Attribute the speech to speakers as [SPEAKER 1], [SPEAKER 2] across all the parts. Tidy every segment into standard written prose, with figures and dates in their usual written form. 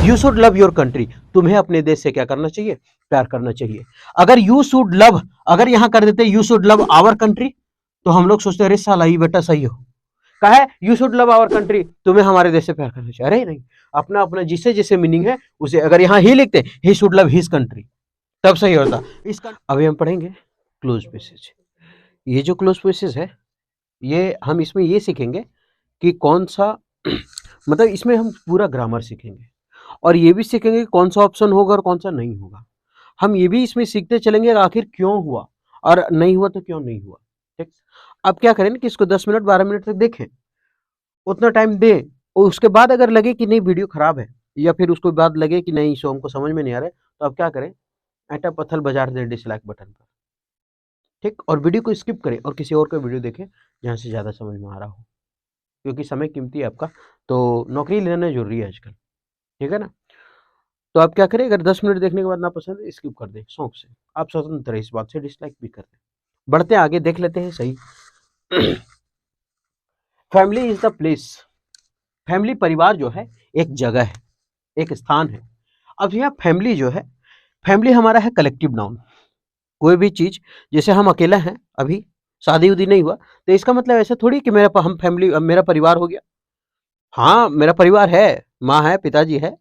[SPEAKER 1] You should love your country, तुम्हें अपने देश से क्या करना चाहिए, प्यार करना चाहिए। अगर यू शुड लव, अगर यहां कर देते you should love our country, तो हम लोग सोचते अरे साला ये बेटा सही हो, कहा है you should love our country, तुम्हें हमारे देश से प्यार करना चाहिए। अरे नहीं, अपना अपना जिससे जिससे मीनिंग है उसे, अगर यहाँ ही लिखते he should love his country तब सही होता। इसका अभी हम पढ़ेंगे क्लोज पैसेज। ये जो क्लोज पैसेज है ये हम इसमें ये सीखेंगे कि कौन सा मतलब इसमें हम पूरा ग्रामर सीखेंगे और ये भी सीखेंगे कि कौन सा ऑप्शन होगा और कौन सा नहीं होगा। हम ये भी इसमें सीखते चलेंगे आखिर क्यों हुआ और नहीं हुआ तो क्यों नहीं हुआ। ठीक, अब क्या करें कि इसको 10 मिनट 12 मिनट तक देखें, उतना टाइम दें और उसके बाद अगर लगे कि नहीं वीडियो खराब है या फिर उसके बाद लगे कि नहीं इसको हमको समझ में नहीं आ रहा है, तो अब क्या करें, ऐटा पत्थर बाजार दे डिसलाइक बटन पर। ठीक, और वीडियो को स्किप करें और किसी और का वीडियो देखें जहाँ से ज़्यादा समझ में आ रहा हो, क्योंकि समय कीमती है आपका, तो नौकरी लेना जरूरी है आजकल। ठीक है ना, तो आप क्या करें, अगर 10 मिनट देखने के बाद ना पसंद है स्किप कर दें शौक से, आप स्वतंत्र है इस बात से, डिसलाइक भी कर दें। बढ़ते आगे देख लेते हैं सही। Family is the place, family परिवार जो है एक जगह है, एक स्थान है। अब यहाँ फैमिली जो है, फैमिली हमारा है कलेक्टिव नाउन। कोई भी चीज, जैसे हम अकेला हैं, अभी शादी उदी नहीं हुआ, तो इसका मतलब ऐसा थोड़ी कि हम फैमिली, मेरा परिवार हो गया। हाँ मेरा परिवार है, माँ है, पिताजी है,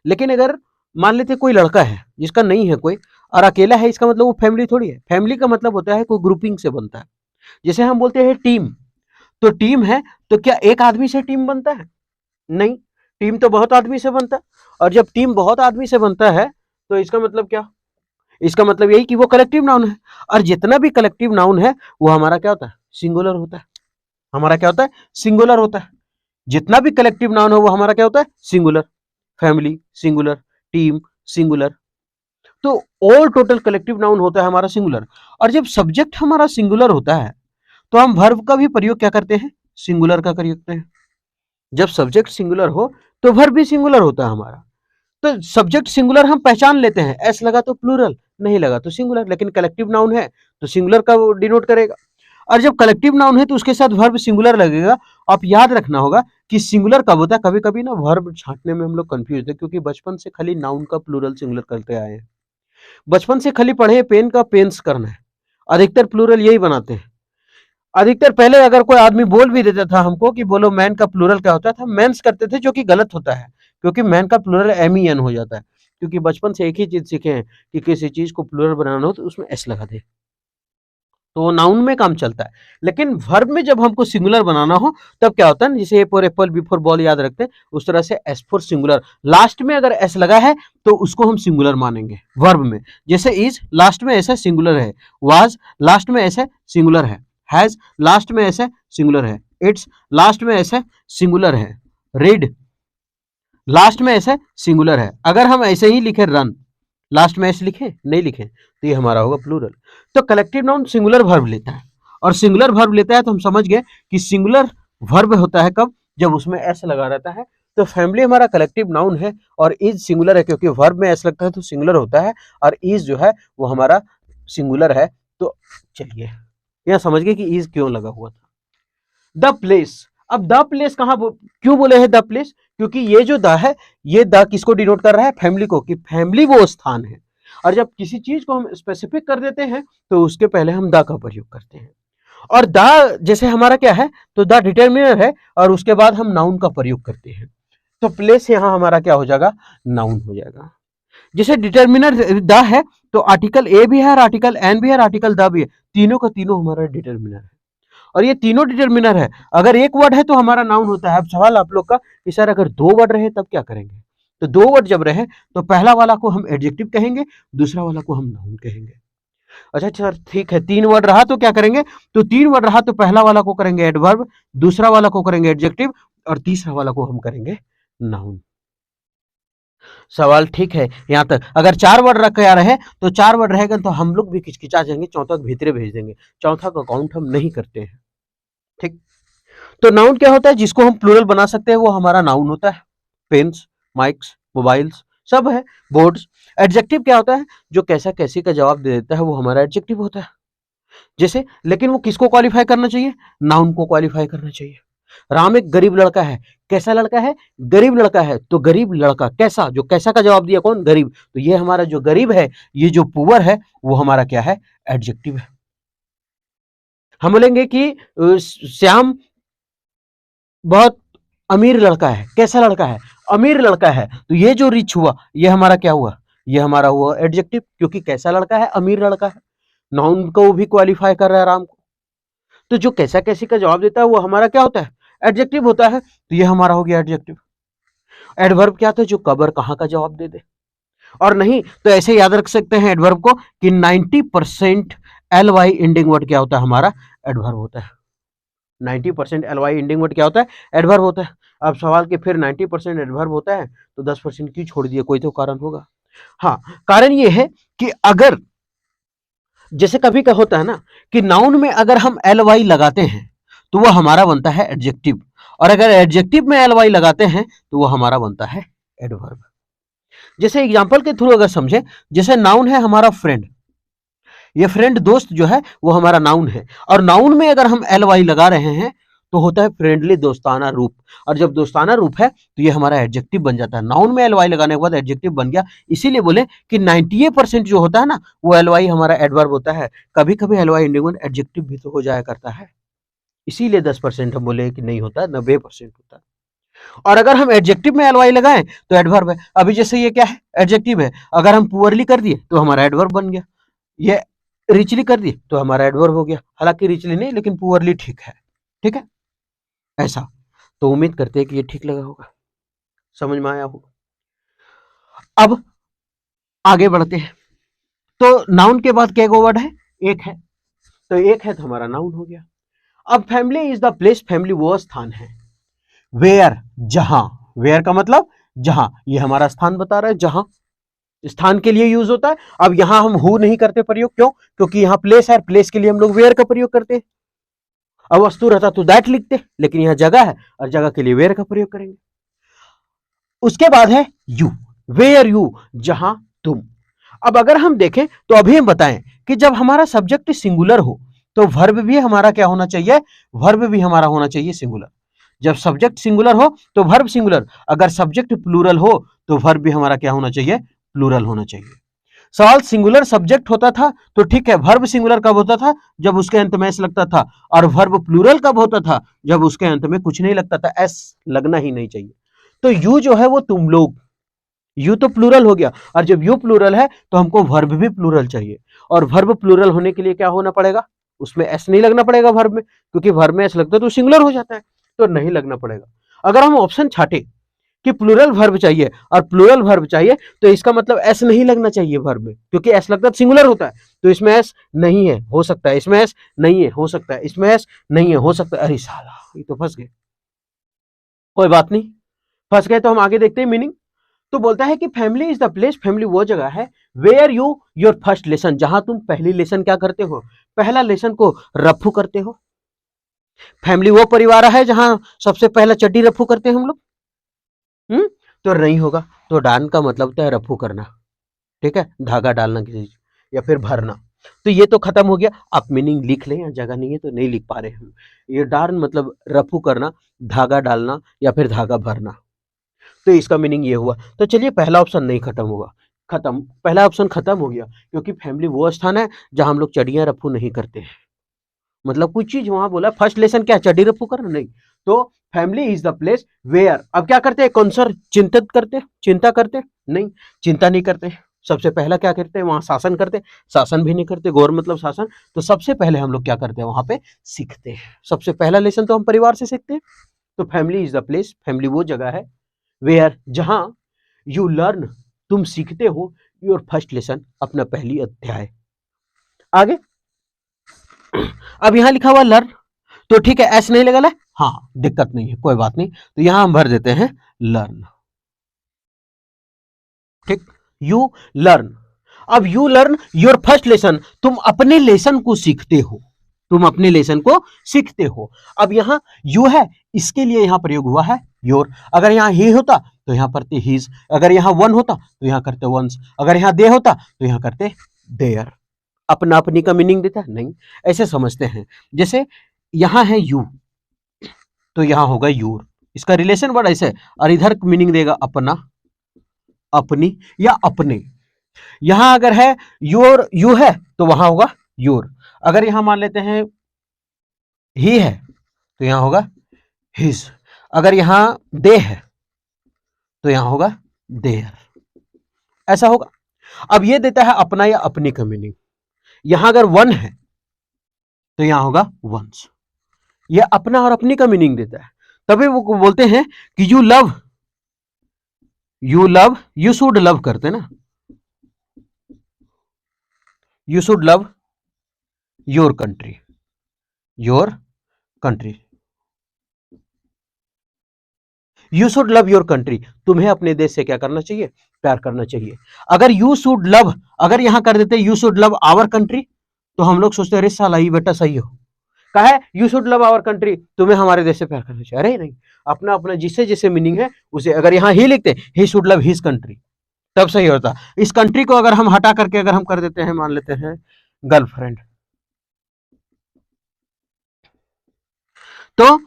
[SPEAKER 1] लेकिन अगर मान लेते कोई लड़का है जिसका नहीं है कोई और अकेला है, इसका मतलब वो फैमिली थोड़ी है। फैमिली का मतलब होता है कोई ग्रुपिंग से बनता है। जैसे हम बोलते हैं टीम, तो टीम है, तो क्या एक आदमी से टीम बनता है? नहीं, टीम तो बहुत आदमी से बनता है। और जब टीम बहुत आदमी से बनता है तो इसका मतलब क्या, इसका मतलब यही कि वो कलेक्टिव नाउन है। और जितना भी कलेक्टिव नाउन है वो हमारा क्या होता है, सिंगुलर होता है। हमारा क्या होता है, सिंगुलर होता है। जितना भी कलेक्टिव नाउन हो वो हमारा क्या होता है, singular. Family singular, team singular, तो ऑल टोटल कलेक्टिव नाउन होता है हमारा सिंगुलर। और जब सब्जेक्ट हमारा सिंगुलर होता है तो हम वर्ब का भी प्रयोग क्या करते हैं, सिंगुलर का करते हैं। जब सब्जेक्ट सिंगुलर हो तो वर्ब भी सिंगुलर होता है हमारा। तो सब्जेक्ट सिंगुलर हम पहचान लेते हैं, एस लगा तो प्लूरल, नहीं लगा तो सिंगुलर, लेकिन कलेक्टिव नाउन है तो सिंगुलर का वो डिनोट करेगा। और जब कलेक्टिव नाउन है तो उसके साथ वर्ब सिंगुलर लगेगा। आप याद रखना होगा कि सिंगुलर कब होता है, कभी कभी ना वर्ब छांटने में हम लोग कंफ्यूज है, क्योंकि बचपन से खाली नाउन का प्लूरल सिंगुलर करते आए हैं। बचपन से खाली पढ़े पेन का पेन्स करना है, अधिकतर प्लूरल यही बनाते हैं। अधिकतर पहले अगर कोई आदमी बोल भी देता था हमको कि बोलो मैन का प्लूरल क्या होता था, मेंस करते थे, जो कि गलत होता है, क्योंकि मैन का प्लूरल MEN हो जाता है। क्योंकि बचपन से एक ही चीज सीखे हैं कि किसी चीज को प्लूरल बनाना हो तो उसमें एस लगा दे, तो वो नाउन में काम चलता है। लेकिन वर्ब में जब हमको सिंगुलर बनाना हो तब क्या होता है, जैसे A for apple, B for ball याद रखते हैं, उस तरह से एस फॉर सिंगुलर, लास्ट में अगर एस लगा है तो उसको हम सिंगुलर मानेंगे वर्ब में। जैसे इज लास्ट में ऐसा सिंगुलर है, वाज लास्ट में ऐसे सिंगुलर है, हैज लास्ट में ऐसे सिंगुलर है, इट्स लास्ट में ऐसे सिंगुलर है, रीड लास्ट में ऐसे सिंगुलर है। अगर हम ऐसे ही लिखे रन, लास्ट में ऐसे लिखे नहीं लिखे, तो ये हमारा होगा प्लूरल। तो कलेक्टिव नाउन सिंगुलर वर्ब लेता है, और सिंगुलर वर्ब लेता है तो हम समझ गए कि सिंगुलर वर्ब होता है कब, जब उसमें एस लगा रहता है। तो फैमिली हमारा कलेक्टिव नाउन है और इज सिंगुलर है, क्योंकि वर्ब में एस लगता है तो सिंगुलर होता है, और इज जो है वो हमारा सिंगुलर है। तो चलिए यहां समझ गए कि इज क्यों लगा हुआ था। द प्लेस, अब द प्लेस कहां क्यों बोले हैं द प्लेस, क्योंकि ये जो द है, ये द किसको डिनोट कर रहा है, फैमिली को, कि फैमिली वो स्थान है। और जब किसी चीज को हम स्पेसिफिक कर देते हैं तो उसके पहले हम द का प्रयोग करते हैं। और द जैसे हमारा क्या है, तो द डिटर्मिनर है और उसके बाद हम नाउन का प्रयोग करते हैं, तो प्लेस यहां हमारा क्या हो जाएगा, नाउन हो जाएगा। जैसे डिटर्मिनर द है तो आर्टिकल ए भी है और आर्टिकल एन भी है और आर्टिकल द भी है, तीनों का तीनों हमारा डिटर्मिनर है। और ये तीनों डिटर्मिनर है। अगर एक वर्ड है तो हमारा नाउन होता है। अब सवाल आप लोग का कि सर अगर दो वर्ड रहे तब क्या करेंगे, तो दो वर्ड जब रहे तो पहला वाला को हम एडजेक्टिव कहेंगे, दूसरा वाला को हम नाउन कहेंगे। अच्छा सर ठीक है, तीन वर्ड रहा तो क्या करेंगे, तो तीन वर्ड रहा तो पहला वाला को करेंगे एडवर्ब, दूसरा वाला को करेंगे एडजेक्टिव और तीसरा वाला को हम करेंगे नाउन। सवाल ठीक है यहाँ तक। अगर चार वर्ड रखा रहे तो चार वर्ड रहेगा तो हम लोग भी किचकिचा जाएंगे, चौथा भीतरे भेज देंगे, चौथा का काउंट हम नहीं करते हैं। ठीक, तो नाउन क्या होता है, जिसको हम प्लूरल बना सकते हैं वो हमारा नाउन होता है। पेन्स, माइक्स, मोबाइल्स सब है, बोर्ड्स। एडजेक्टिव क्या होता है, जो कैसा कैसी का जवाब दे देता है वो हमारा एडजेक्टिव होता है। जैसे, लेकिन वो किसको क्वालिफाई करना चाहिए, नाउन को क्वालिफाई करना चाहिए। राम एक गरीब लड़का है। कैसा लड़का है? गरीब लड़का है। तो गरीब लड़का कैसा, जो कैसा का जवाब दिया कौन? गरीब। तो ये हमारा जो गरीब है, ये जो पुअर है, वो हमारा क्या है? एडजेक्टिव है। हम बोलेंगे कि श्याम बहुत अमीर लड़का है। कैसा लड़का है? अमीर लड़का है। तो ये जो रिच हुआ, ये हमारा क्या हुआ? ये हमारा हुआ एडजेक्टिव, क्योंकि कैसा लड़का है? अमीर लड़का है। नाउन को भी क्वालिफाई कर रहा है राम को। तो जो कैसा कैसी का जवाब देता है वो हमारा क्या होता है? एडजेक्टिव होता है। तो ये हमारा हो गया एडजेक्टिव। एडवर्ब क्या था? जो कब और कहां का जवाब दे दे। और नहीं तो ऐसे याद रख सकते हैं एडवर्ब को कि 90% एल वाई एंडिंग वर्ड क्या होता है? हमारा एडवर्ब होता है। 90% एल वाई एंडिंग वर्ड क्या होता है? एडवर्ब होता है। अब सवाल कि फिर 90% एडवर्ब होता है तो 10% क्यों छोड़ दिए? कोई तो कारण होगा। हाँ, कारण ये है कि अगर जैसे कभी का होता है ना कि नाउन में अगर हम एल वाई लगाते हैं तो वो हमारा बनता है एडजेक्टिव, और अगर एडजेक्टिव में एल वाई लगाते हैं तो वो हमारा बनता है एडवर्ब। जैसे एग्जांपल के थ्रू अगर समझे, जैसे नाउन है हमारा फ्रेंड। ये फ्रेंड दोस्त जो है वो हमारा नाउन है, और नाउन में अगर हम एल वाई लगा रहे हैं तो होता है फ्रेंडली, दोस्ताना रूप। और जब दोस्ताना रूप है तो ये हमारा एडजेक्टिव बन जाता है। नाउन में एल वाई लगाने के बाद एडजेक्टिव बन गया। इसीलिए बोले कि 98% जो होता है ना वो एल वाई हमारा एडवर्ब होता है। कभी कभी एल वाई इंडिंग एडजेक्टिव भी तो हो जाया करता है, इसीलिए 10% हम बोले कि नहीं होता, 90% होता है। और अगर हम एडजेक्टिव में एल वाई लगाएं तो एडवर्ब है। अभी जैसे ये क्या है? एडजेक्टिव है। अगर हम पुअरली कर दिए तो हमारा एडवर्ब बन गया। ये रिचली कर दिए तो हमारा एडवर्ब हो गया। हालांकि रिचली नहीं, लेकिन पुअरली ठीक है। ठीक है, ऐसा। तो उम्मीद करते हैं कि ये ठीक लगा होगा, समझ में आया होगा। अब आगे बढ़ते हैं। तो नाउन के बाद क्या वर्ड है? एक है। तो एक है तो हमारा नाउन हो गया। अब family is the place, family वो स्थान है। वेयर, जहां। वेयर का मतलब जहां, ये हमारा स्थान बता रहा है, जहां स्थान के लिए यूज होता है। अब यहां हम हु नहीं करते प्रयोग, क्यों? क्योंकि यहां प्लेस है, प्लेस के लिए हम लोग वेयर का प्रयोग करते हैं। अब वस्तु रहता तो दैट लिखते, लेकिन यहां जगह है और जगह के लिए वेयर का प्रयोग करेंगे। उसके बाद है यू, वेयर यू, जहां तुम। अब अगर हम देखें तो अभी हम बताएं कि जब हमारा सब्जेक्ट सिंगुलर हो तो वर्ब भी हमारा क्या होना चाहिए? वर्ब भी हमारा होना चाहिए सिंगुलर। जब सब्जेक्ट सिंगुलर हो तो वर्ब सिंगुलर, अगर सब्जेक्ट प्लूरल हो तो वर्ब भी हमारा क्या होना चाहिए? प्लूरल होना चाहिए। सवाल सिंगुलर सब्जेक्ट होता था तो ठीक है, वर्ब सिंगुलर कब होता था? जब उसके अंत में एस लगता था। और वर्ब प्लूरल कब होता था? जब उसके अंत में कुछ नहीं लगता था, एस लगना ही नहीं चाहिए। तो यू जो है वो तुम लोग, यू तो प्लूरल हो गया, और जब यू प्लूरल है तो हमको वर्ब भी प्लूरल चाहिए। और वर्ब प्लूरल होने के लिए क्या होना पड़ेगा? उसमें एस नहीं लगना पड़ेगा वर्ब में, क्योंकि वर्ब में एस लगता है तो सिंगुलर हो जाता है, तो नहीं लगना पड़ेगा। अगर हम ऑप्शन छाटे कि प्लूरल वर्ब चाहिए और प्लूरल वर्ब चाहिए, तो इसका मतलब एस नहीं लगना चाहिए वर्ब में, क्योंकि एस लगता है सिंगुलर होता है। तो इसमें एस नहीं है, हो सकता है। इसमें एस नहीं है, हो सकता है। इसमें एस नहीं है, हो सकता है। अरे साला, ये तो फंस गए। कोई बात नहीं, फंस गए तो हम आगे देखते हैं मीनिंग। तो बोलता है कि family is the place, family वो जगह है where you your first lesson, जहां तुम पहली लेसन क्या करते हो? पहला लेसन को रफू करते हो। फैमिली वो परिवार है जहां सबसे पहला चड्डी रफू करते हैं हम लोग। तो नहीं होगा। तो डान का मतलब होता है रफू करना। ठीक है, धागा डालना किसी चीज या फिर भरना। तो ये तो खत्म हो गया। आप मीनिंग लिख लें, या जगह नहीं है तो नहीं लिख पा रहे हम। ये डार्न मतलब रफू करना, धागा डालना या फिर धागा भरना। तो इसका मीनिंग ये हुआ। तो चलिए, पहला ऑप्शन नहीं खत्म होगा, खत्म, पहला ऑप्शन खत्म हो गया, क्योंकि फैमिली वो स्थान है जहां हम लोग चडियां रफू नहीं करते हैं। मतलब कुछ चीज वहां बोला, फर्स्ट लेसन क्या चड्डी रफू करना? नहीं। तो family is the place where, अब क्या करते हैं? कौन चिंतित करते, चिंता करते? नहीं, चिंता नहीं करते। सबसे पहला क्या करते हैं? वहां शासन करते? शासन भी नहीं करते। गौर मतलब शासन। तो सबसे पहले हम लोग क्या करते हैं? वहां पे सीखते हैं। सबसे पहला लेसन तो हम परिवार से सीखते हैं। तो family is the place, family वो जगह है वेयर, जहां यू लर्न, तुम सीखते हो, योर फर्स्ट लेसन, अपना पहली अध्याय। आगे अब यहां लिखा हुआ लर्न, तो ठीक है, एस नहीं लगा है, हाँ दिक्कत नहीं है, कोई बात नहीं। तो यहां हम भर देते हैं लर्न। ठीक, यू लर्न। अब you learn your first lesson, तुम अपने लेसन को सीखते हो, तुम अपने लेसन को सीखते हो। अब यहां यू है, इसके लिए यहां प्रयोग हुआ है योर। अगर यहां ही होता तो यहां करते हीज, अगर यहां वन होता तो यहां करते वंस, अगर यहां दे होता तो यहां करते देयर। अपना अपनी का मीनिंग देता है नहीं, ऐसे समझते हैं। जैसे यहां है यू, तो यहां होगा योर। इसका रिलेशन वर्ड ऐसे है, और इधर मीनिंग देगा अपना, अपनी या अपने। यहां अगर है योर, यू है तो वहां होगा योर। अगर यहां मान लेते हैं ही है तो यहां होगा हिज। अगर यहां दे है तो यहां होगा देयर, ऐसा होगा। अब ये देता है अपना या अपनी का मीनिंग। यहां अगर वन है तो यहां होगा वंस। ये अपना और अपनी का मीनिंग देता है। तभी वो बोलते हैं कि you love, you should love करते ना, you should love your country, your country, you should love your country. तुम्हें अपने देश से क्या करना चाहिए, प्यार करना चाहिए। अगर यू शुड लव, अगर यहां कर देते you should love our country, तो हम लोग सोचते अरे साला ये बेटा सही हो। कहा है you should love our country, तुम्हें हमारे देश से प्यार करना चाहिए। अरे नहीं, अपना अपना जिससे जिससे मीनिंग है उसे, अगर यहां ही लिखते he should love his country तब सही होता। इस कंट्री को अगर हम हटा करके अगर हम कर देते हैं, मान लेते हैं गर्लफ्रेंड, तो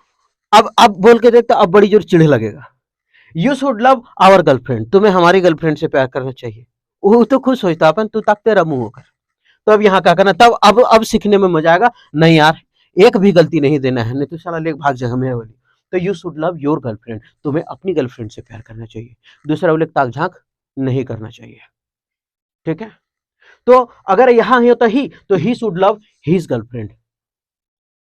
[SPEAKER 1] अब बोल के देखते अब बड़ी जोर चिढ़ लगेगा। You should love our girlfriend, तुम्हें हमारी गर्लफ्रेंड से प्यार करना चाहिए। वो तो खुश होता अपन, तू ताकते रहा मुंह होकर। तो अब यहाँ क्या करना, तब अब सीखने में मजा आएगा। नहीं यार, एक भी गलती नहीं देना है, नहीं तो साला लेक भाग जाएगा मेरे वाली। तो you should love your girlfriend, तुम्हें अपनी गर्लफ्रेंड से प्यार करना चाहिए, दूसरा वाले ताक झांक नहीं करना चाहिए। ठीक है, तो अगर यहां ही होता ही, तो he should love his girlfriend,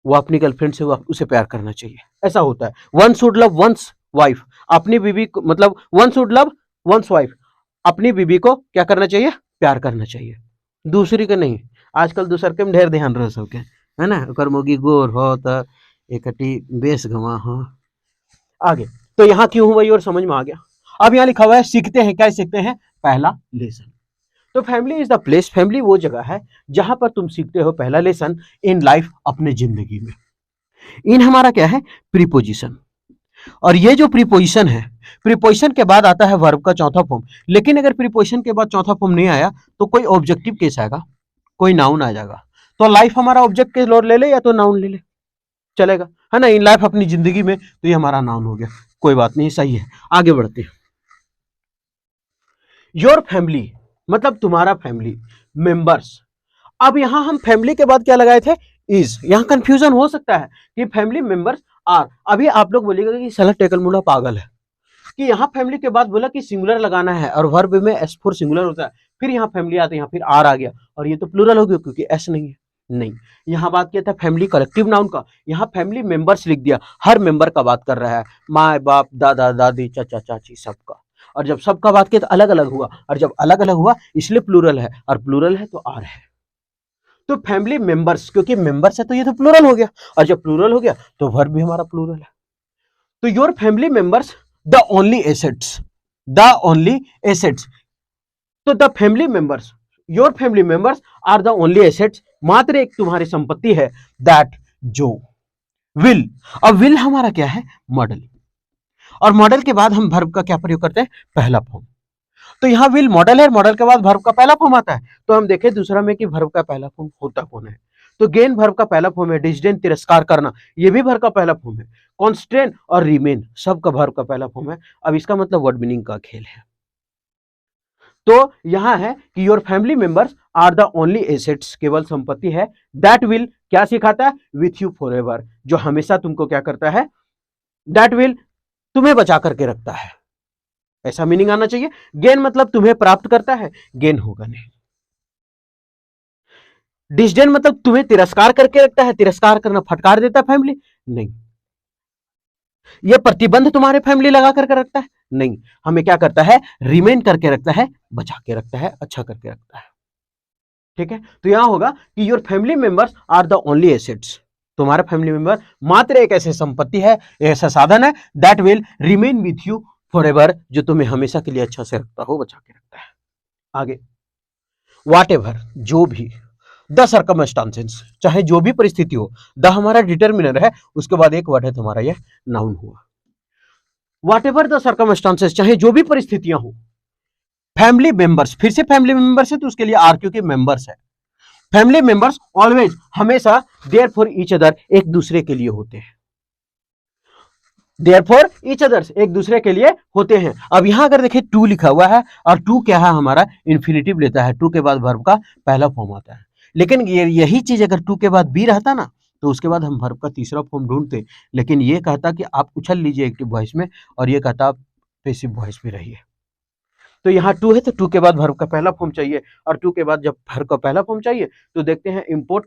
[SPEAKER 1] वो अपनी गर्लफ्रेंड से उसे प्यार करना चाहिए, ऐसा होता है। One should love one's wife, अपनी बीवी को, मतलब one should love one's wife, अपनी बीवी को क्या करना चाहिए, प्यार करना चाहिए, दूसरी का नहीं। आजकल दूसर के में ढेर ध्यान रह सबके, है ना, ओकर मोगी गोर हो तो एकटी बेस गवा हो। आगे तो यहाँ क्यों हुआ और समझ में आ गया। अब यहाँ लिखा हुआ है सीखते हैं, क्या सीखते हैं, पहला लेसन। तो family is the place, family वो जगह है जहां पर तुम सीखते हो पहला लेसन इन लाइफ, अपने जिंदगी में। इन हमारा क्या है, प्रीपोजिशन। और ये जो प्रीपोजिशन है, प्रीपोजिशन के बाद आता है वर्ब का चौथा फॉर्म। लेकिन अगर प्रीपोजिशन के बाद चौथा फॉर्म नहीं आया तो कोई ऑब्जेक्टिव केस आएगा, कोई नाउन आ जाएगा। तो लाइफ हमारा ऑब्जेक्ट के लोर ले ले या तो नाउन ले ले, चलेगा, है ना। इन लाइफ अपनी जिंदगी में, तो ये हमारा नाउन हो गया, कोई बात नहीं, सही है। आगे बढ़ते हैं। योर फैमिली मतलब तुम्हारा फैमिली मेंबर्स। अब यहां हम फैमिली के बाद क्या लगाए थे, इज। यहां कंफ्यूजन हो सकता है कि फैमिली मेंबर्स आर। अभी आप लोग बोलिएगा कि साला टेकल मुड़ा पागल है कि यहां फैमिली के बाद बोला कि सिंगुलर लगाना है और वर्ब में एस फोर सिंगुलर होता है, फिर यहां फैमिली आते हैं, फिर आर आ गया और ये तो प्लूरल हो गया क्योंकि एस नहीं है। नहीं, यहां बात किया था फैमिली कलेक्टिव नाउन का, यहां फैमिली मेंबर्स लिख दिया, हर मेंबर का बात कर रहा है, माँ बाप दादा दादी चाचा चाची सबका। और जब सबका बात किया तो अलग अलग हुआ, और जब अलग अलग हुआ इसलिए प्लूरल है, और प्लूरल है तो आर है। तो फैमिली मेंबर्स, क्योंकि मेंबर्स है तो ये तो प्लूरल हो गया, और जब प्लूरल हो गया तो वर्ब भी हमारा प्लूरल है। तो your family members the only assets, the only assets. तो the family members, your family members are the only assets, मात्र एक तुम्हारी संपत्ति है, दैट जो विल। अब विल हमारा क्या है, मॉडल। और मॉडल के बाद हम वर्ब का क्या प्रयोग करते हैं, पहला फॉर्म। तो यहां विल मॉडल है, मॉडल के बाद वर्ब का पहला फॉर्म आता है। तो हम देखें दूसरा में कि वर्ब का पहला फॉर्म होता कौन है। तो गेन वर्ब का पहला फॉर्म है, डिस्डेन तिरस्कार करना, ये भी वर्ब का पहला फॉर्म है। कॉन्स्टेंट और रिमेन सबका वर्ब का पहला फॉर्म है। अब इसका मतलब वर्ड मीनिंग का खेल है। तो यहां है कि your family members are the only assets, केवल संपत्ति है, दैट विल क्या सिखाता है, विथ यू फॉर एवर, जो हमेशा तुमको क्या करता है, दैट विल तुम्हें बचा करके रखता है, ऐसा मीनिंग आना चाहिए। गेन मतलब तुम्हें प्राप्त करता है, गेन होगा नहीं। डिस्डेन मतलब तुम्हें तिरस्कार करके रखता है, तिरस्कार करना फटकार देता है फैमिली, नहीं। ये प्रतिबंध तुम्हारे फैमिली लगा करके रखता है, नहीं। हमें क्या करता है, रिमेन करके रखता है, बचा के रखता है, अच्छा करके रखता है। ठीक है, तो यहां होगा कि your family members are the only assets, तुम्हारा फैमिली मेंबर मात्र एक ऐसी संपत्ति है, ऐसा साधन है, that will remain with you for ever, जो तुम्हें हमेशा के लिए अच्छा से रखता हो, बचा के रखता है। आगे वॉट एवर, जो भी, द सर्कमस्टांसेस, चाहे जो भी परिस्थिति हो, द हमारा डिटर्मिनर है, उसके बाद एक वर्ड है तुम्हारा यह नाउन हुआ। वॉट एवर द सर्कमस्टांसेस, चाहे जो भी परिस्थितियां हो, फैमिली मेंबर्स, फिर से फैमिली मेंबर्स है तो उसके लिए आर क्योंकि मेंबर्स है। फैमिली मेंबर्स ऑलवेज हमेशा देयर फॉर ईच अदर, एक दूसरे के लिए होते हैं। देयरफॉर ईच अदर्स, एक दूसरे के लिए होते हैं। अब यहां अगर देखिए टू लिखा हुआ है और टू क्या है हमारा इन्फिनिटिव लेता है, टू के बाद वर्ब का पहला फॉर्म आता है। लेकिन यही चीज अगर टू के बाद बी रहता ना तो उसके बाद हम वर्ब का तीसरा फॉर्म ढूंढते, लेकिन ये कहता कि आप उछल लीजिए एक्टिव वॉइस में और ये कहता आप पैसिव वॉइस में रहिए। तो यहाँ टू है तो टू के बाद वर्ब का पहला फॉर्म चाहिए, और टू के बाद जब वर्ब का पहला फॉर्म चाहिए तो देखते हैं इंपोर्ट,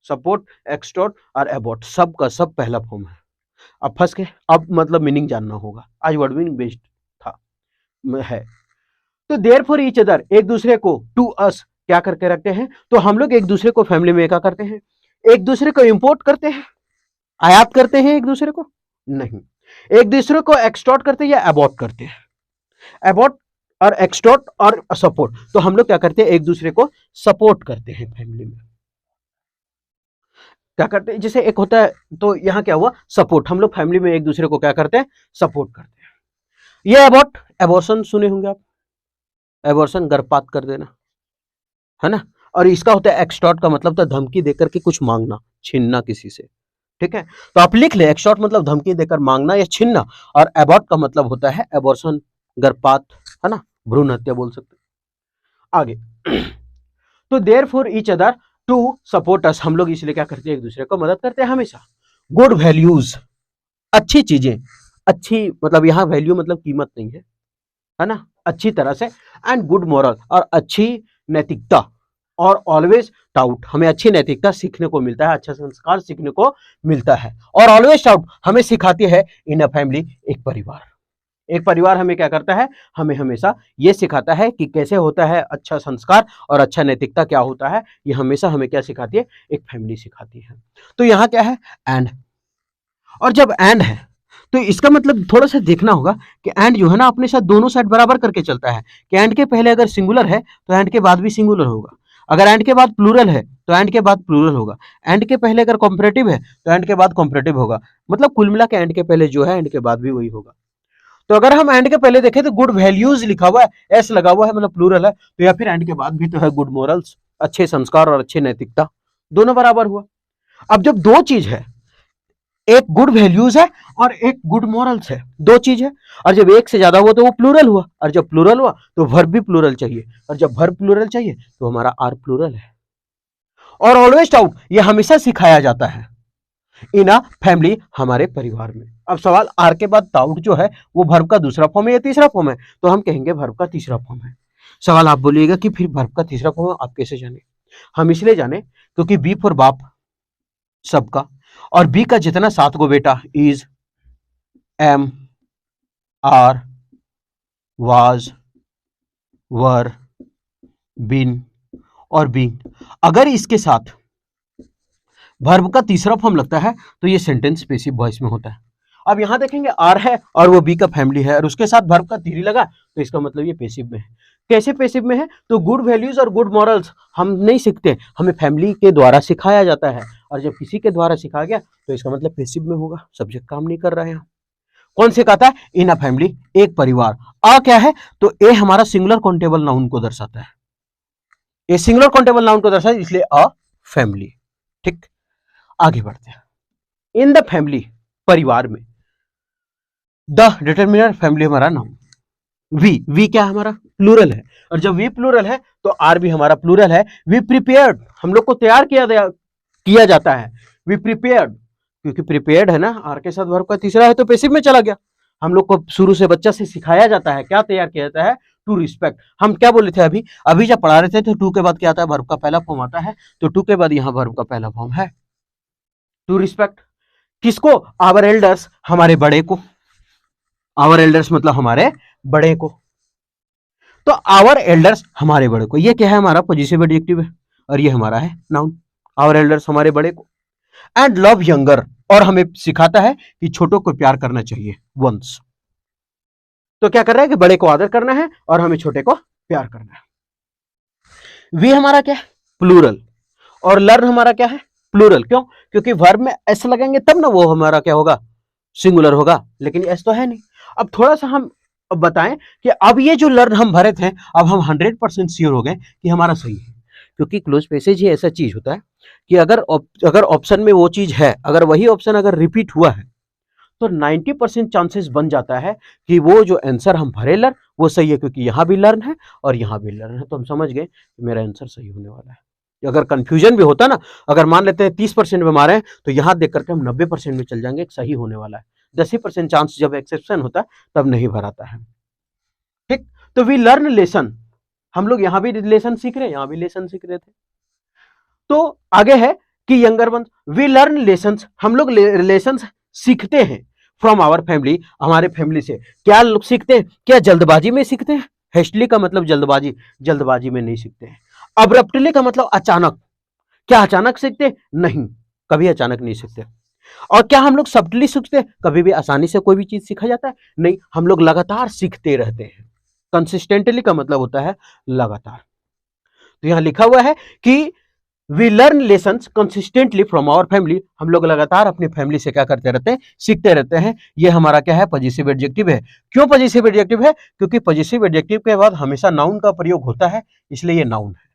[SPEAKER 1] सपोर्ट, एक्सटोर्ट और अबॉट, सब का सब पहला फॉर्म है। अब फंस के, अब मतलब मीनिंग जानना होगा, आज वर्ड मीनिंग बेस्ड था है। तो देयरफॉर ईच अदर, एक दूसरे को, टू अस क्या करके रखते हैं, तो हम लोग एक दूसरे को फैमिली में क्या करते हैं, एक दूसरे को इंपोर्ट करते हैं, आयात करते हैं एक दूसरे को नहीं, एक दूसरे को एक्सटोर्ट करते हैं या अबॉट करते हैं। अबॉट और एक्सटोर्ट और सपोर्ट, तो हम लोग क्या करते हैं एक दूसरे को सपोर्ट करते हैं फैमिली में, क्या करते हैं, जैसे एक होता है, तो यहां क्या हुआ सपोर्ट, हम लोग फैमिली में एक दूसरे को क्या करते हैं सपोर्ट करते हैं। ये अबॉट, एबॉर्शन सुने होंगे आप, एबॉर्शन गर्भपात कर देना है ना, और इसका होता है एक्सटॉर्ट का मतलब था धमकी देकर के कुछ मांगना, छीनना किसी से, ठीक है। तो आप लिख ले एक्सटॉर्ट मतलब धमकी देकर मांगना या छीनना, और एबॉर्ट का मतलब होता है एबॉर्शन, गर्भपात, है ना, भ्रूण हत्या बोल सकते आगे। तो therefore each other to support us, हम लोग इसलिए क्या करते हैं एक दूसरे को मदद करते हैं हमेशा। गुड वैल्यूज, अच्छी चीजें, अच्छी मतलब यहाँ वैल्यू मतलब कीमत नहीं है ना, अच्छी तरह से, एंड गुड मॉरल और अच्छी नैतिकता, और ऑलवेज टाउट, हमें अच्छी नैतिकता सीखने को मिलता है, अच्छा संस्कार सीखने को मिलता है, और ऑलवेज टाउट हमें सिखाती है इन अ फैमिली, एक परिवार, एक परिवार हमें क्या करता है, हमें हमेशा ये सिखाता है कि कैसे होता है अच्छा संस्कार और अच्छा नैतिकता क्या होता है, ये हमेशा हमें क्या सिखाती है, एक फैमिली सिखाती है। तो यहाँ क्या है एंड, और जब एंड है तो इसका मतलब थोड़ा सा देखना होगा कि एंड जो है ना अपने साथ दोनों साइड बराबर करके चलता है, कि एंड के पहले अगर सिंगुलर है तो एंड के बाद भी सिंगुलर होगा, अगर एंड के बाद प्लूरल है तो एंड के बाद प्लूरल होगा, एंड के पहले अगर कॉम्परेटिव है तो एंड के बाद कॉम्परेटिव होगा, मतलब कुल मिला के एंड के पहले जो है एंड के बाद भी वही होगा। तो अगर हम एंड के पहले देखें तो गुड वैल्यूज लिखा हुआ है, एस लगा हुआ है मतलब प्लूरल है, तो या फिर एंड के बाद भी तो है गुड मोरल्स, अच्छे संस्कार और अच्छी नैतिकता, दोनों बराबर हुआ। अब जब दो चीज है, एक गुड वैल्यूज है और एक गुड मॉरल्स है, दो चीज है, और जब एक से ज्यादा हुआ तो वो प्लूरल हुआ, और जब प्लूरल हुआ तो वर्ब भी प्लूरल चाहिए, और जब वर्ब प्लूरल चाहिए तो हमारा आर प्लूरल है। और ऑलवेज टाउट ये हमेशा सिखाया जाता है इन अ फैमिली, हमारे परिवार में। अब सवाल आर के बाद टाउट जो है वो वर्ब का दूसरा फॉर्म है या तीसरा फॉर्म है, तो हम कहेंगे वर्ब का तीसरा फॉर्म है। सवाल आप बोलिएगा कि फिर वर्ब का तीसरा फॉर्म आप कैसे जाने, हम इसलिए जाने क्योंकि बी फॉर बाप सबका, और बी का जितना 7 गो बेटा, इज, एम, आर, वाज, वर, बिन और बीन, अगर इसके साथ वर्ब का तीसरा फॉर्म लगता है तो ये सेंटेंस पैसिव वॉइस में होता है। अब यहां देखेंगे आर है और वो बी का फैमिली है और उसके साथ वर्ब का थ्री लगा, तो इसका मतलब ये पैसिव में है। कैसे पैसिव में है, तो गुड वैल्यूज और गुड मॉरल्स हम नहीं सीखते, हमें फैमिली के द्वारा सिखाया जाता है, और जब किसी के द्वारा सिखा गया तो इसका मतलब पैसिव में होगा, सब्जेक्ट काम नहीं कर रहा है। कौन सिखाता है, इन अ फैमिली, एक परिवार। आ क्या है, तो ए हमारा सिंगुलर काउंटेबल नाउन को दर्शाता है, ए सिंगुलर काउंटेबल नाउन को दर्शाता है, इसलिए अ फैमिली। ठीक, आगे बढ़ते हैं। इन द फैमिली, परिवार में, द डिटर्मिनर फैमिली हमारा नाउन, वी क्या हमारा प्लूरल है, और जब वी प्लूरल है तो आर भी हमारा प्लूरल है। वी प्रिपेयर्ड, हम लोग को तैयार किया जाता है, वी प्रिपेयर्ड, क्योंकि प्रिपेयर्ड है ना, आर के साथ वर्ब का तीसरा है तो पैसिव में चला गया। हम लोग को शुरू से बच्चा से सिखाया जाता है, क्या तैयार किया जाता है, टू रिस्पेक्ट। हम क्या बोले थे अभी अभी जब पढ़ा रहे थे तो टू के बाद क्या आता है, वर्ब का पहला फॉर्म आता है, तो टू के बाद यहाँ वर्ब का पहला फॉर्म है टू रिस्पेक्ट। किसको, आवर एल्डर्स, हमारे बड़े को, आवर एल्डर्स मतलब हमारे बड़े को, तो आवर एल्डर्स हमारे बड़े को, ये क्या है हमारा पॉजिटिव एडजेक्टिव है, और ये हमारा है नाउन, आवर एल्डर्स हमारे बड़े को। एंड लव यंगर, और हमें सिखाता है कि छोटों को प्यार करना चाहिए, वंस। तो क्या कर रहा है कि बड़े को आदर करना है और हमें छोटे को प्यार करना है। वी हमारा क्या है, प्लूरल, और लर्न हमारा क्या है, प्लूरल। क्यों, क्योंकि वर्ब में एस लगेंगे तब ना वो हमारा क्या होगा, सिंगुलर होगा, लेकिन एस तो है नहीं। अब थोड़ा सा हम बताएं कि अब ये जो लर्न हम भरे थे, अब हम 100% श्योर हो गए कि हमारा सही है, क्योंकि क्लोज पैसेज ही ऐसा चीज होता है कि अगर ऑप्शन में वो चीज है, अगर वही ऑप्शन अगर रिपीट हुआ है तो 90% चांसेस बन जाता है कि वो जो आंसर हम भरे लर्न वो सही है, क्योंकि यहाँ भी लर्न है और यहाँ भी लर्न है, तो हम समझ गए कि मेरा आंसर सही होने वाला है। अगर कंफ्यूजन भी होता ना, अगर मान लेते हैं 30% में मारे हैं तो यहाँ देख करके हम 90% में चल जाएंगे सही होने वाला है। 10% चांस जब एक्सेप्शन होता है तब नहीं भराता है। ठीक, तो वी लर्न लेसन, हम लोग यहाँ भी लेसन सीख रहे हैं, यहाँ भी लेसन सीख रहे थे। तो आगे है कि younger one, we learn lesson, हम लोग लेसन सीखते हैं फ्रॉम आवर फैमिली, हमारे फैमिली से। क्या लोग सीखते हैं? क्या जल्दबाजी में सीखते हैं? हेस्टली का मतलब जल्दबाजी, जल्दबाजी में नहीं सीखते हैं। अब्रप्टली का मतलब अचानक, क्या अचानक सीखते? नहीं, कभी अचानक नहीं सीखते। और क्या हम लोग सब्टली सीखते? कभी भी आसानी से कोई भी चीज सीखा जाता है? नहीं, हम लोग लगातार सीखते रहते हैं। कंसिस्टेंटली का मतलब होता है लगातार। तो यहां लिखा हुआ है कि we learn lessons consistently from our family, हम लोग लगातार अपनी फैमिली से क्या करते रहते हैं? सीखते रहते हैं। ये हमारा क्या है? पॉजिटिव एडजेक्टिव है। क्यों पॉजिटिव एडजेक्टिव है? क्योंकि पॉजिटिव एडजेक्टिव के बाद हमेशा नाउन का प्रयोग होता है, इसलिए ये नाउन है।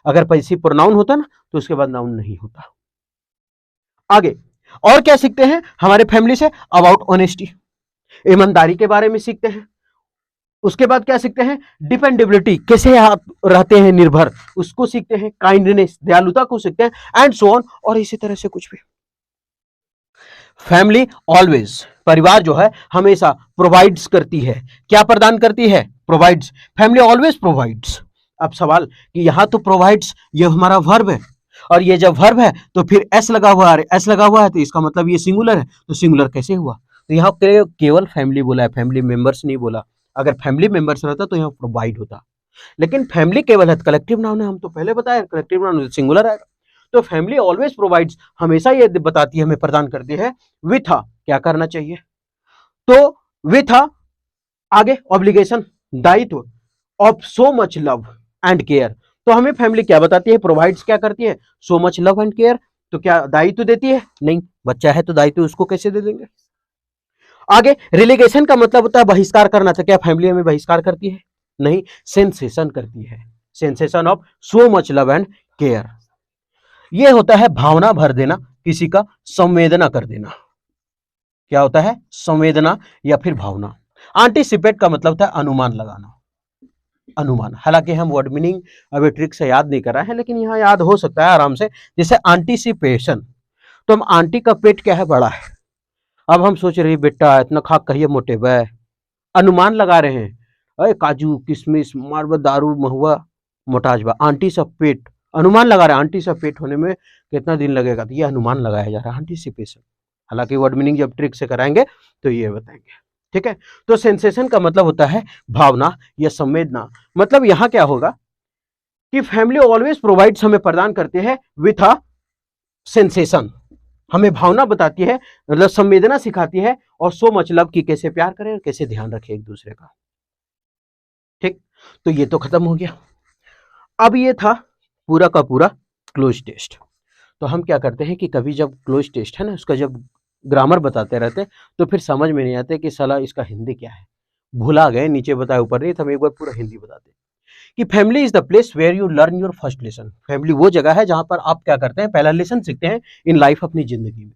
[SPEAKER 1] अगर पॉजिटिव प्रोनाउन होता ना तो उसके बाद नाउन नहीं होता। आगे और क्या सीखते हैं हमारे फैमिली से? अबाउट ऑनेस्टी, ईमानदारी के बारे में सीखते हैं। उसके बाद क्या सीखते हैं? डिपेंडेबिलिटी, कैसे आप रहते हैं निर्भर, उसको सीखते हैं। काइंडनेस, दयालुता को सीखते हैं, एंड सो ऑन, और इसी तरह से कुछ भी। फैमिली ऑलवेज, परिवार जो है हमेशा प्रोवाइड्स करती है। क्या प्रदान करती है? प्रोवाइड्स। Family always provides. अब सवाल कि यहां तो प्रोवाइड्स ये हमारा वर्ब है, और ये जब वर्ब है तो फिर एस लगा हुआ है, एस लगा हुआ है तो इसका मतलब ये सिंगुलर है, तो सिंगुलर कैसे हुआ? तो यहाँ केवल फैमिली बोला है, फैमिली मेंबर्स नहीं बोला। अगर फैमिली मेंबर्स रहता तो यहाँ प्रोवाइड होता, लेकिन फैमिली केवल है, कलेक्टिव नाउन है, हम तो पहले बताया कलेक्टिव नाउन सिंगुलर आएगा। तो फैमिली ऑलवेज प्रोवाइड्स, हमेशा ये बताती है, हमें प्रदान करती है विथ क्या करना चाहिए। तो विथ आगे ऑब्लिगेशन, दायित्व, of so much love and care. तो हमें फैमिली क्या बताती है? प्रोवाइड्स क्या करती है? So much love and care. तो क्या दायित्व देती है? नहीं, बच्चा है तो दायित्व उसको कैसे दे देंगे। आगे रिलीगेशन का मतलब होता है बहिष्कार करना। तो क्या फैमिली हमें बहिष्कार करती है? नहीं, सेंसेशन करती है, sensation of so much love and care. यह होता है भावना भर देना, किसी का संवेदना कर देना। क्या होता है? संवेदना या फिर भावना। एंटीसिपेट का मतलब था अनुमान लगाना, अनुमान। हालांकि हम वर्ड मीनिंग अभी ट्रिक से याद नहीं कर रहे हैं, लेकिन यहाँ याद हो सकता है आराम से। जैसे एंटीसिपेशन, तो हम आंटी का पेट क्या है? बड़ा है। अब हम सोच रहे बेटा इतना खा कहिए मोटे वह, अनुमान लगा रहे हैं, अरे काजू किशमिश मारवा दारू महुआ मोटाजवा, आंटी सा पेट, अनुमान लगा रहे हैं आंटी सा पेट होने में कितना दिन लगेगा, तो ये अनुमान लगाया जा रहा है, एंटीसिपेशन। हालांकि वर्ड मीनिंग जब ट्रिक से कराएंगे तो ये बताएंगे। ठीक है, तो सेंसेशन का मतलब होता है भावना या संवेदना। मतलब यहां क्या होगा कि फैमिली ऑलवेज प्रोवाइड्स, हमें प्रदान करते हैं विथ अ सेंसेशन, हमें भावना बताती है, मतलब संवेदना सिखाती है, और सो मच लव की कैसे प्यार करें और कैसे ध्यान रखें एक दूसरे का। ठीक, तो ये तो खत्म हो गया। अब ये था पूरा का पूरा क्लोज टेस्ट। तो हम क्या करते हैं कि कभी जब क्लोज टेस्ट है ना, उसका जब ग्रामर बताते रहते तो फिर समझ में नहीं आते कि साला इसका हिंदी क्या है, भुला गए, नीचे बताए ऊपर नहीं, तो हम एक बार पूरा हिंदी बताते कि family is the place where you learn your first lesson. Family वो जगह है जहां पर आप क्या करते हैं? पहला लेसन सीखते हैं इन लाइफ, अपनी जिंदगी में।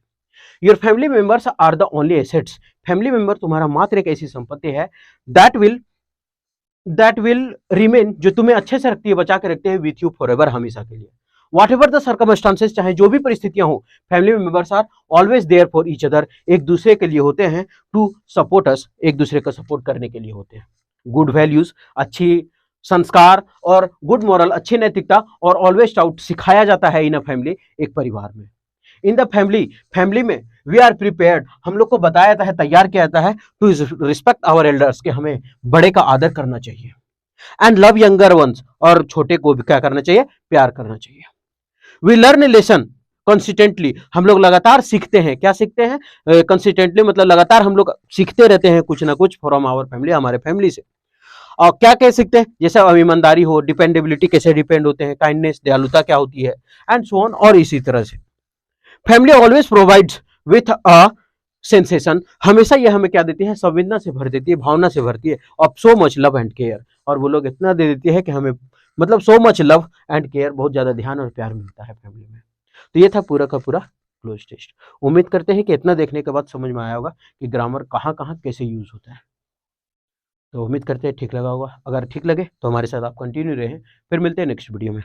[SPEAKER 1] Your family members are the only assets, family member तुम्हारा मात्र एक ऐसी संपत्ति है दैट विल रिमेन, जो तुम्हें अच्छे से रखती है, बचा के रखते हैं विथ यू फॉर एवर, हमेशा के लिए। वॉट एवर द सर्कमस्टांसेस, चाहे जो भी परिस्थितियां हो, family members are always there for each other, एक दूसरे के लिए होते हैं, टू सपोर्ट अस, एक दूसरे का सपोर्ट करने के लिए होते हैं। गुड वैल्यूज, अच्छी संस्कार, और गुड मॉरल, अच्छी नैतिकता, और ऑलवेज टाउट सिखाया जाता है इन अ फैमिली, एक परिवार में। इन द फैमिली, फैमिली में वी आर प्रिपेयर्ड, हम लोग को बताया जाता है, तैयार किया जाता है, टू रिस्पेक्ट आवर एल्डर्स, के हमें बड़े का आदर करना चाहिए, एंड लव यंगर वंस, और छोटे को भी क्या करना चाहिए? प्यार करना चाहिए। वी लर्न लेसन कंसिस्टेंटली, हम लोग लगातार सीखते हैं। क्या सीखते हैं? कंसिस्टेंटली मतलब लगातार हम लोग सीखते रहते हैं कुछ ना कुछ फ्रॉम आवर फैमिली, हमारे फैमिली से। और क्या क्या सीखते हैं? जैसे ईमानदारी हो, डिपेंडेबिलिटी कैसे डिपेंड होते हैं, काइंडनेस, दयालुता क्या होती है, एंड सो ऑन, और इसी तरह से। Family always provides with a sensation, हमेशा ये हमें क्या देती है? संवेदना से भर देती है, भावना से भरती है, of so much love and care, और वो लोग इतना दे देती है कि हमें मतलब so much love and care, बहुत ज्यादा ध्यान और प्यार मिलता है फैमिली में। तो ये था पूरा का पूरा क्लोज टेस्ट। उम्मीद करते हैं कि इतना देखने के बाद समझ में आया होगा कि ग्रामर कहाँ-कहाँ कैसे यूज़ होता है। तो उम्मीद करते हैं ठीक लगा होगा। अगर ठीक लगे तो हमारे साथ आप कंटिन्यू रहें। फिर मिलते हैं नेक्स्ट वीडियो में।